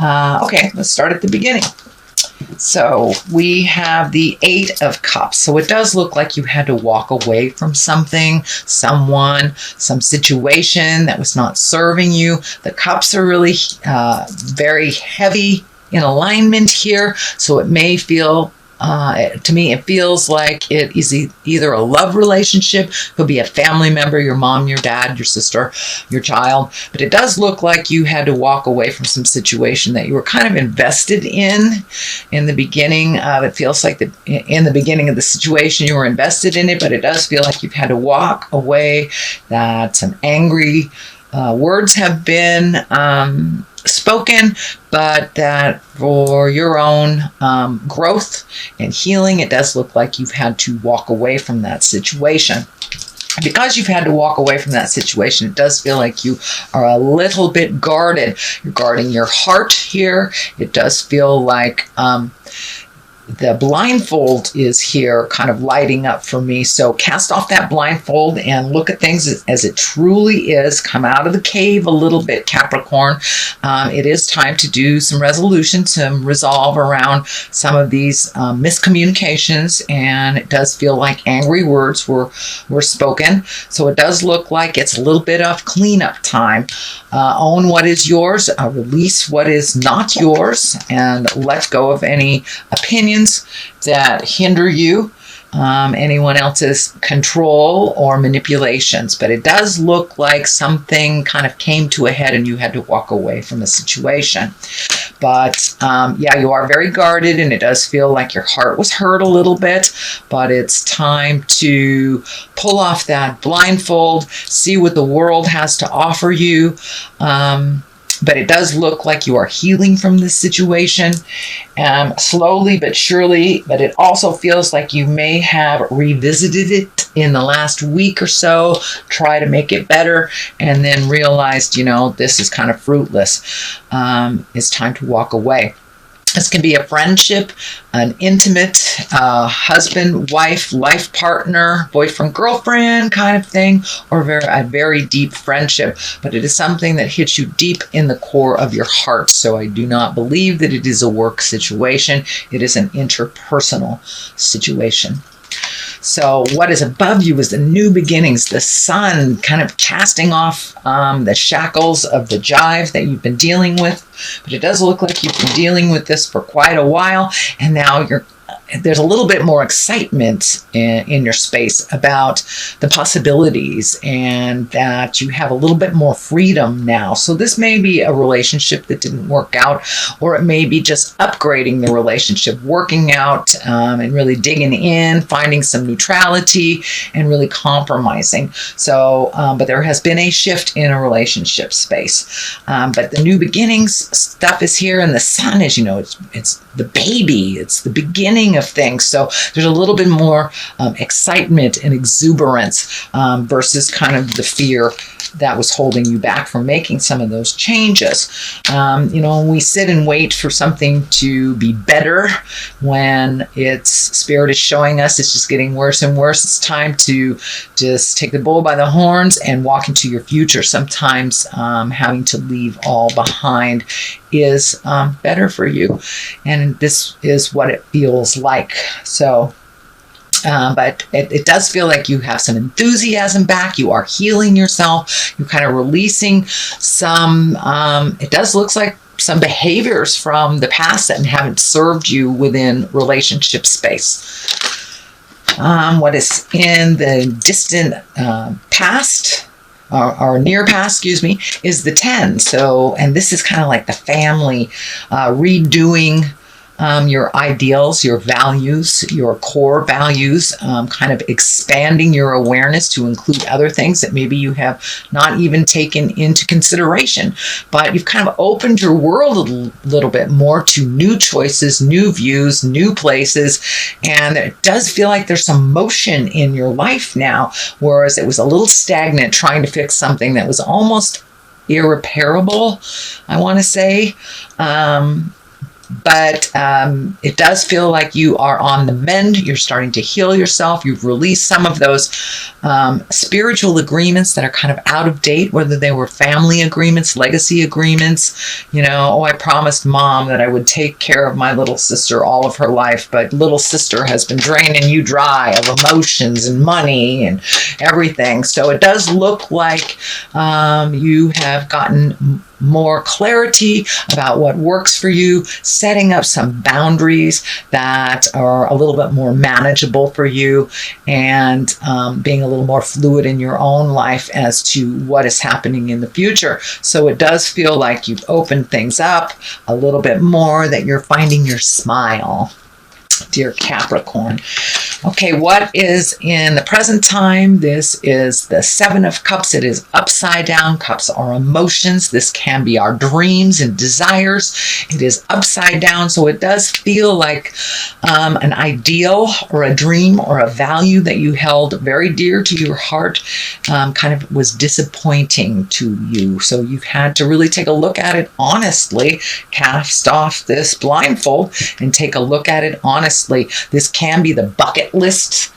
Okay, let's start at the beginning. So we have the Eight of Cups. So it does look like you had to walk away from something, someone, some situation that was not serving you. The cups are really very heavy in alignment here. So it may feel, to me, it feels like it is either a love relationship, could be a family member, your mom, your dad, your sister, your child. But it does look like you had to walk away from some situation that you were kind of invested in the beginning. It feels like in the beginning of the situation you were invested in it, but it does feel like you've had to walk away, that some angry words have been spoken, but that for your own growth and healing, it does look like you've had to walk away from that situation. Because you've had to walk away from that situation, it does feel like you are a little bit guarded. You're guarding your heart here. It does feel like the blindfold is here kind of lighting up for me. So cast off that blindfold and look at things as it truly is. Come out of the cave a little bit, Capricorn. It is time to do some resolution, some resolve around some of these miscommunications. And it does feel like angry words were spoken. So it does look like it's a little bit of cleanup time. Own what is yours, release what is not yours, and let go of any opinions that hinder you, anyone else's control or manipulations. But it does look like something kind of came to a head and you had to walk away from the situation. But yeah, you are very guarded, and it does feel like your heart was hurt a little bit, but it's time to pull off that blindfold, see what the world has to offer you. But it does look like you are healing from this situation, slowly but surely. But it also feels like you may have revisited it in the last week or so, try to make it better, and then realized, this is kind of fruitless. It's time to walk away. This can be a friendship, an intimate husband, wife, life partner, boyfriend, girlfriend kind of thing, or a very deep friendship. But it is something that hits you deep in the core of your heart. So I do not believe that it is a work situation. It is an interpersonal situation. So what is above you is the new beginnings, the sun kind of casting off the shackles of the jive that you've been dealing with. But it does look like you've been dealing with this for quite a while, and now there's a little bit more excitement in your space about the possibilities, and that you have a little bit more freedom now. So this may be a relationship that didn't work out, or it may be just upgrading the relationship, working out and really digging in, finding some neutrality and really compromising. So, but there has been a shift in a relationship space. But the new beginnings stuff is here, and the sun is, it's the baby, it's the beginning of things. So there's a little bit more excitement and exuberance versus kind of the fear that was holding you back from making some of those changes. When we sit and wait for something to be better, when spirit is showing us it's just getting worse and worse, it's time to just take the bull by the horns and walk into your future. Sometimes having to leave all behind is better for you, and this is what it feels like. So but it does feel like you have some enthusiasm back. You are healing yourself. You're kind of releasing some, it does look like some behaviors from the past that haven't served you within relationship space. What is in the distant past, or near past, is the 10. So, and this is kind of like the family redoing your ideals, your values, your core values, kind of expanding your awareness to include other things that maybe you have not even taken into consideration. But you've kind of opened your world a little bit more to new choices, new views, new places. And it does feel like there's some motion in your life now, whereas it was a little stagnant trying to fix something that was almost irreparable, I want to say. But it does feel like you are on the mend. You're starting to heal yourself. You've released some of those spiritual agreements that are kind of out of date, whether they were family agreements, legacy agreements. You know, oh, I promised mom that I would take care of my little sister all of her life, but little sister has been draining you dry of emotions and money and everything. So it does look like you have gotten more clarity about what works for you, setting up some boundaries that are a little bit more manageable for you, and being a little more fluid in your own life as to what is happening in the future. So it does feel like you've opened things up a little bit more, that you're finding your smile, dear Capricorn. Okay, what is in the present time? This is the Seven of Cups. It is upside down. Cups are emotions. This can be our dreams and desires. It is upside down, so it does feel like an ideal or a dream or a value that you held very dear to your heart kind of was disappointing to you. So you've had to really take a look at it honestly, cast off this blindfold and take a look at it honestly. This can be the bucket list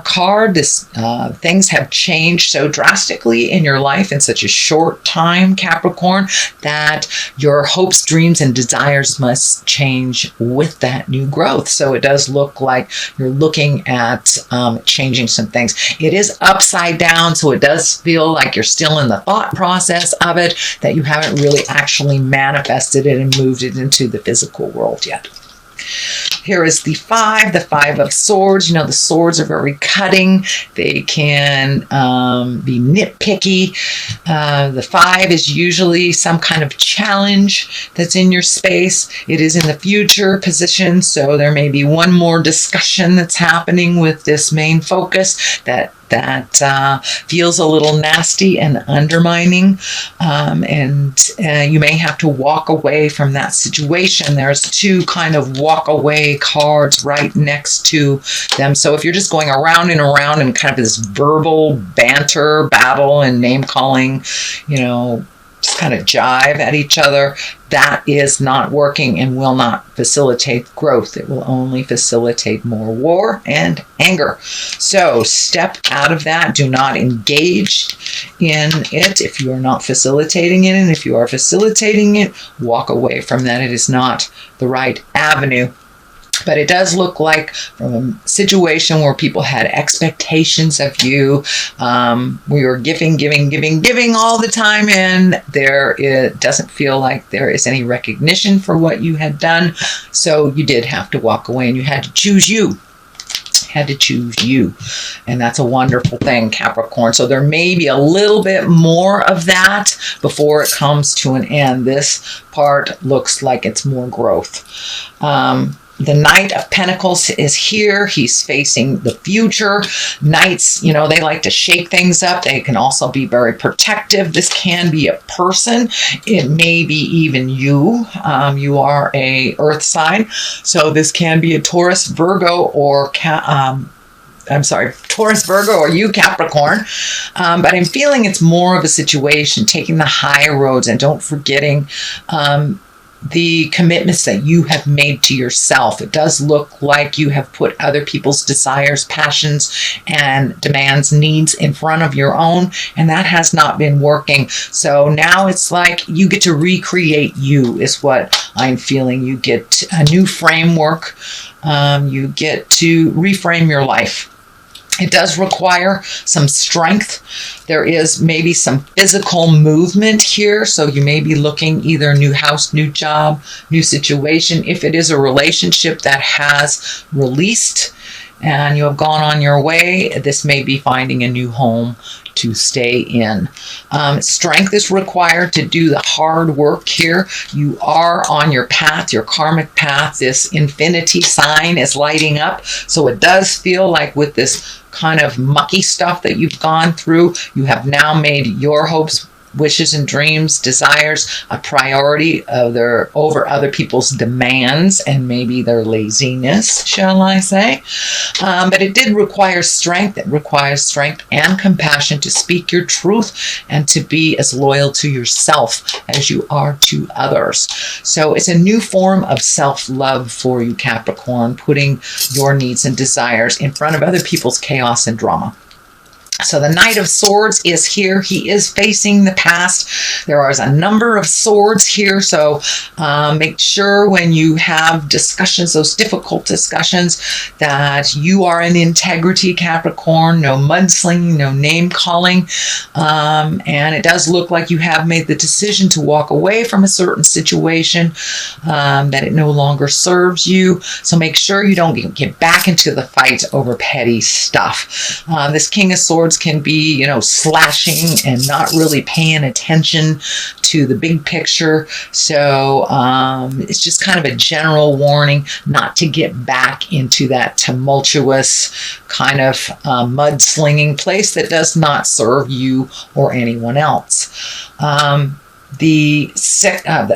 card. Things have changed so drastically in your life in such a short time, Capricorn, that your hopes, dreams, and desires must change with that new growth. So it does look like you're looking at changing some things. It is upside down, so it does feel like you're still in the thought process of it, that you haven't really actually manifested it and moved it into the physical world yet. Here is the Five of Swords. You know, the swords are very cutting. They can be nitpicky. The Five is usually some kind of challenge that's in your space. It is in the future position, so there may be one more discussion that's happening with this main focus that feels a little nasty and undermining, and you may have to walk away from that situation. There's two kind of walk away cards right next to them. So if you're just going around and around in kind of this verbal banter, battle, and name calling, you know, just kind of jive at each other, that is not working and will not facilitate growth. It will only facilitate more war and anger. So step out of that. Do not engage in it if you are not facilitating it. And if you are facilitating it, walk away from that. It is not the right avenue. But it does look like from a situation where people had expectations of you, we were giving all the time, and it doesn't feel like there is any recognition for what you had done. So you did have to walk away, and you had to choose you. And that's a wonderful thing, Capricorn. So there may be a little bit more of that before it comes to an end. This part looks like it's more growth. The Knight of Pentacles is here. He's facing the future. Knights, you know, they like to shake things up. They can also be very protective. This can be a person. It may be even you. You are a earth sign. So this can be a Taurus, Virgo, or Taurus, Virgo, or you, Capricorn. But I'm feeling it's more of a situation, taking the high roads and don't forgetting the commitments that you have made to yourself. It does look like you have put other people's desires, passions, and demands, needs in front of your own, and that has not been working. So now it's like you get to recreate you, is what I'm feeling. You get a new framework. You get to reframe your life. It does require some strength. There is maybe some physical movement here. So you may be looking either new house, new job, new situation. If it is a relationship that has released and you have gone on your way, this may be finding a new home to stay in. Strength is required to do the hard work here. You are on your path, your karmic path. This infinity sign is lighting up. So it does feel like with this kind of mucky stuff that you've gone through, you have now made your hopes, wishes and dreams, desires, a priority over other people's demands and maybe their laziness, shall I say. But it did require strength. It requires strength and compassion to speak your truth and to be as loyal to yourself as you are to others. So it's a new form of self-love for you, Capricorn, putting your needs and desires in front of other people's chaos and drama. So the Knight of Swords is here. He is facing the past. There is a number of swords here. So make sure when you have discussions, those difficult discussions, that you are in integrity, Capricorn. No mudslinging, no name calling. And it does look like you have made the decision to walk away from a certain situation, that it no longer serves you. So make sure you don't get back into the fight over petty stuff. This King of Swords can be, slashing and not really paying attention to the big picture. So it's just kind of a general warning not to get back into that tumultuous kind of mudslinging place that does not serve you or anyone else. The Seven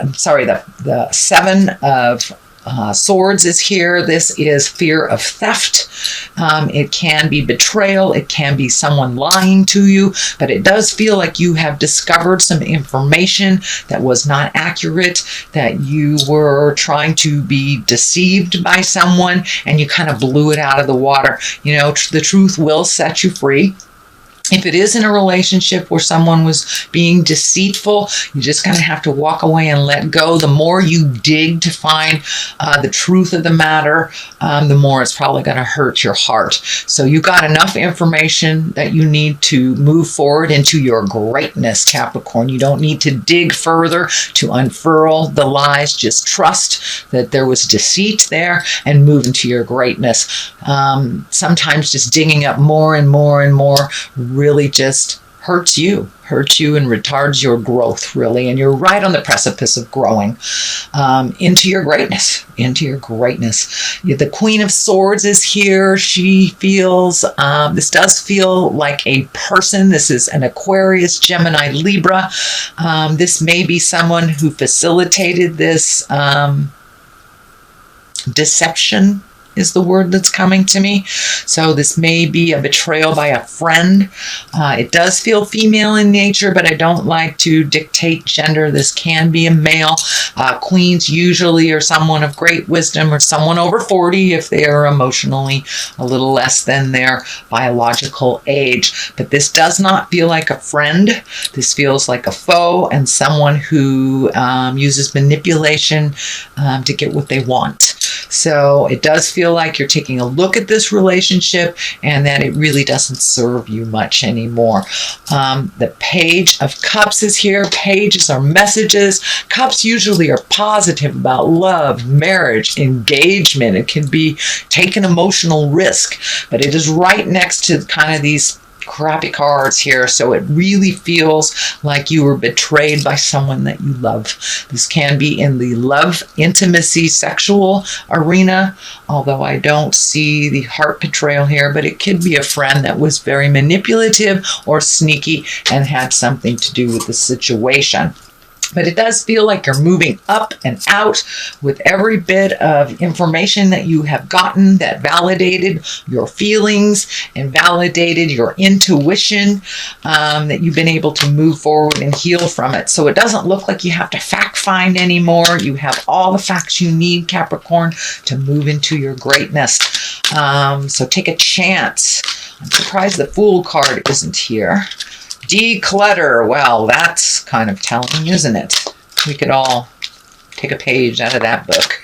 of Swords is here. This is fear of theft. It can be betrayal. It can be someone lying to you, but it does feel like you have discovered some information that was not accurate, that you were trying to be deceived by someone and you kind of blew it out of the water. The truth will set you free. If it is in a relationship where someone was being deceitful, you just kind of have to walk away and let go. The more you dig to find the truth of the matter, the more it's probably going to hurt your heart. So you got enough information that you need to move forward into your greatness, Capricorn. You don't need to dig further to unfurl the lies. Just trust that there was deceit there and move into your greatness. Sometimes just digging up more and more and more really just hurts you and retards your growth, really. And you're right on the precipice of growing into your greatness. The Queen of Swords is here. She feels, this does feel like a person. This is an Aquarius, Gemini, Libra. This may be someone who facilitated this deception is the word that's coming to me. So this may be a betrayal by a friend. It does feel female in nature, but I don't like to dictate gender. This can be a male. Queens usually are someone of great wisdom or someone over 40 if they are emotionally a little less than their biological age. But this does not feel like a friend. This feels like a foe and someone who uses manipulation to get what they want. So it does feel like you're taking a look at this relationship and that it really doesn't serve you much anymore. The Page of Cups is here. Pages are messages. Cups usually are positive about love, marriage, engagement. It can be take an emotional risk, but it is right next to kind of these crappy cards here, so it really feels like you were betrayed by someone that you love. This can be in the love, intimacy, sexual arena, although I don't see the heart betrayal here, but it could be a friend that was very manipulative or sneaky and had something to do with the situation. But it does feel like you're moving up and out with every bit of information that you have gotten that validated your feelings and validated your intuition, that you've been able to move forward and heal from it. So it doesn't look like you have to fact find anymore. You have all the facts you need, Capricorn, to move into your greatness. So take a chance. I'm surprised the Fool card isn't here. Declutter. Well, that's kind of telling, isn't it? We could all take a page out of that book.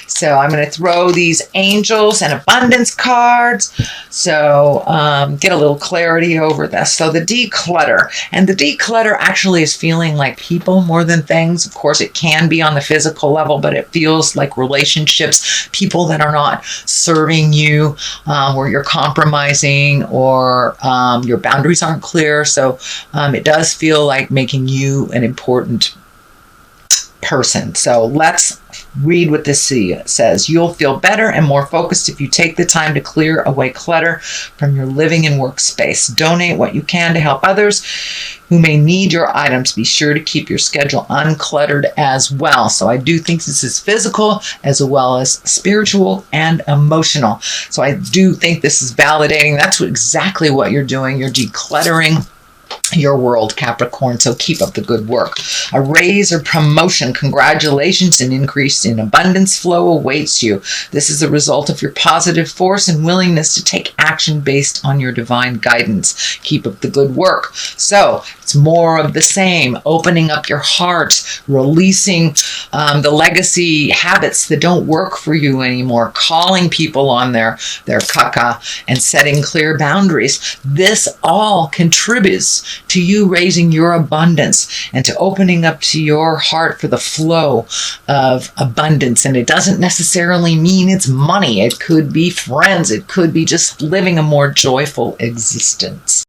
So I'm going to throw these angels and abundance cards. So get a little clarity over this. So the declutter. And the declutter actually is feeling like people more than things. Of course, it can be on the physical level, but it feels like relationships, people that are not serving you, where you're compromising or your boundaries aren't clear. So it does feel like making you an important person. So let's read what this says. You'll feel better and more focused if you take the time to clear away clutter from your living and workspace. Donate what you can to help others who may need your items. Be sure to keep your schedule uncluttered as well. So I do think this is physical as well as spiritual and emotional. So I do think this is validating. That's exactly what you're doing. You're decluttering your world, Capricorn. So keep up the good work. A raise or promotion, congratulations, and increase in abundance flow awaits you. This is a result of your positive force and willingness to take action based on your divine guidance. Keep up the good work. So it's more of the same, opening up your heart, releasing the legacy habits that don't work for you anymore, calling people on their caca, and setting clear boundaries. This all contributes to you raising your abundance and to opening up to your heart for the flow of abundance. And it doesn't necessarily mean it's money. It could be friends. It could be just living a more joyful existence.